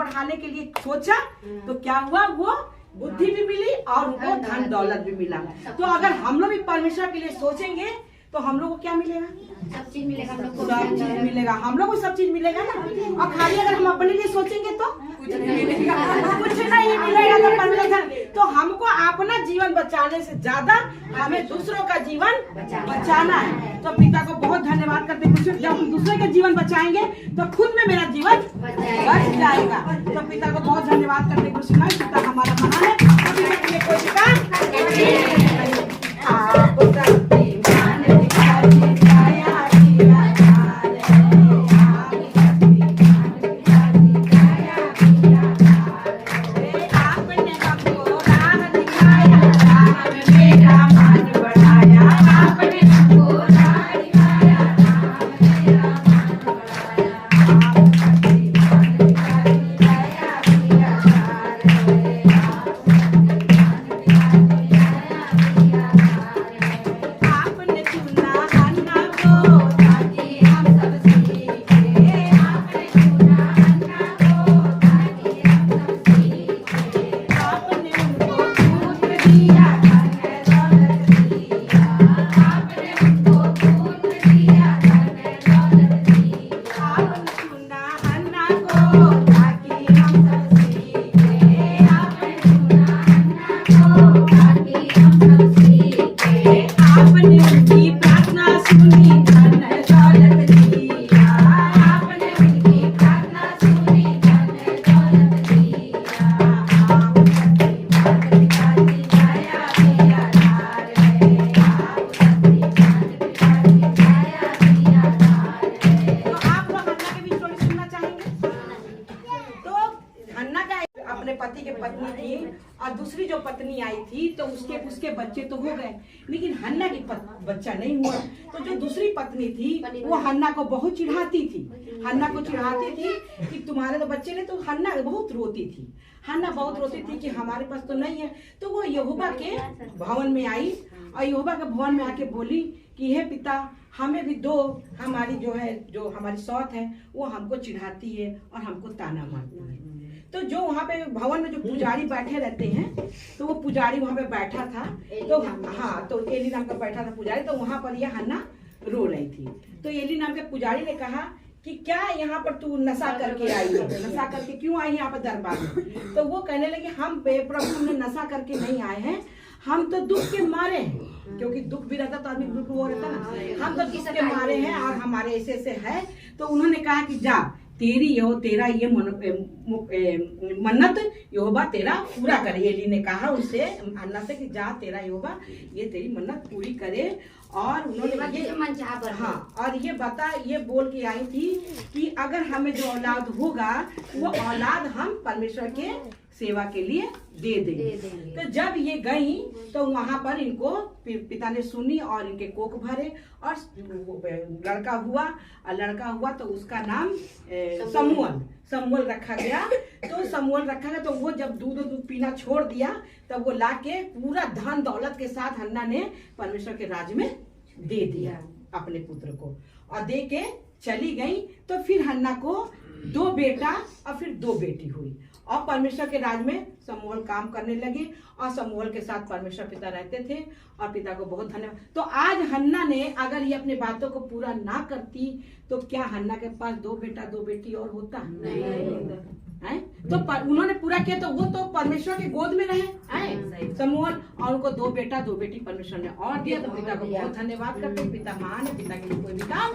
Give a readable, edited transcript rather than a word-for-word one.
बढ़ाने के लिए सोचा तो क्या हुआ, वो बुद्धि भी मिली और उनको धन दौलत भी मिला। तो अगर हम लोग भी परमेश्वर के लिए सोचेंगे तो हम लोग को क्या मिलेगा? सब चीज मिलेगा, हम लोग को सब चीज मिलेगा, हम लोग को सब चीज मिलेगा ना। और खाली अगर हम अपने लिए सोचेंगे तो कुछ नहीं मिलेगा। तो परमेश्वर, तो हमको अपना जीवन बचाने से ज्यादा हमें दूसरों का जीवन बचाना है। तो पिता को बहुत धन्यवाद करते हैं। जब हम दूसरे का जीवन बचाएंगे तो खुद में मेरा जीवन बच जाएगा। तो पिता को बहुत धन्यवाद करते हैं। पिता हमारा महान है, पिता के लिए कोई काम अपने पति के पत्नी थी और दूसरी जो पत्नी आई थी तो उसके बच्चे तो हो गए, लेकिन हन्ना की बच्चा नहीं हुआ। तो जो दूसरी पत्नी थी वो हन्ना को बहुत चिढ़ाती थी। हन्ना को चिढ़ाती थी कि तुम्हारे तो बच्चे ने। तो हन्ना बहुत रोती थी। हन्ना बहुत रोती थी कि हमारे पास तो नहीं है। तो वो यहोवा के भवन में आई और यहोवा के भवन में आके बोली कि हे पिता, हमें भी दो। हमारी जो हमारी सौत है वो हमको चिढ़ाती है और हमको ताना मारती है। तो जो वहाँ पे भवन में जो पुजारी बैठे रहते हैं, तो वो पुजारी वहाँ पे बैठा था। तो हाँ, तो एली नाम का बैठा था पुजारी। तो वहाँ पर यह हन्ना रो रही थी। तो एली नाम के पुजारी ने कहा कि क्या यहाँ पर तू नशा करके आई है? नशा करके क्यों आई यहाँ पर दरबार में? तो वो कहने लगे, हम प्रभु हमने नशा करके नहीं आए हैं, हम तो दुख के मारे हैं। क्योंकि दुख भी रहता तो आदमी दुख वो रहता ना। हम तो दुख के मारे हैं और हमारे ऐसे ऐसे है। तो उन्होंने कहा कि जा, तेरा ये मन्नत यहोवा तेरा पूरा करे। एली ने कहा उनसे, अन्ना से, कि जा, तेरा यहोवा ये तेरी मन्नत पूरी करे। और उन्होंने ये बोल के आई थी कि अगर हमें जो औलाद होगा वो औलाद हम परमेश्वर के सेवा के लिए दे देंगे। तो जब ये गई तो वहां पर इनको पिता ने सुनी और इनके कोख भरे और लड़का हुआ तो उसका नाम समूएल रखा गया। तो वो जब दूध पीना छोड़ दिया तब वो लाके पूरा धन दौलत के साथ हन्ना ने परमेश्वर के राज में दे दिया अपने पुत्र को, और दे के चली गई। तो फिर हन्ना को 2 बेटा और फिर 2 बेटी हुई और परमेश्वर के राज में समूएल काम करने लगे और समूएल के साथ परमेश्वर पिता रहते थे। और पिता को बहुत धन्यवाद। तो आज हन्ना ने अगर ये अपनी बातों को पूरा ना करती तो क्या हन्ना के पास 2 बेटा 2 बेटी और होता? नहीं। तो उन्होंने पूरा किया तो वो तो परमेश्वर के गोद में रहे समूएल, और उनको 2 बेटा 2 बेटी परमेश्वर ने और दिया। तो पिता को बहुत धन्यवाद करते। पिता महान है, पिता के लिए कोई भी काम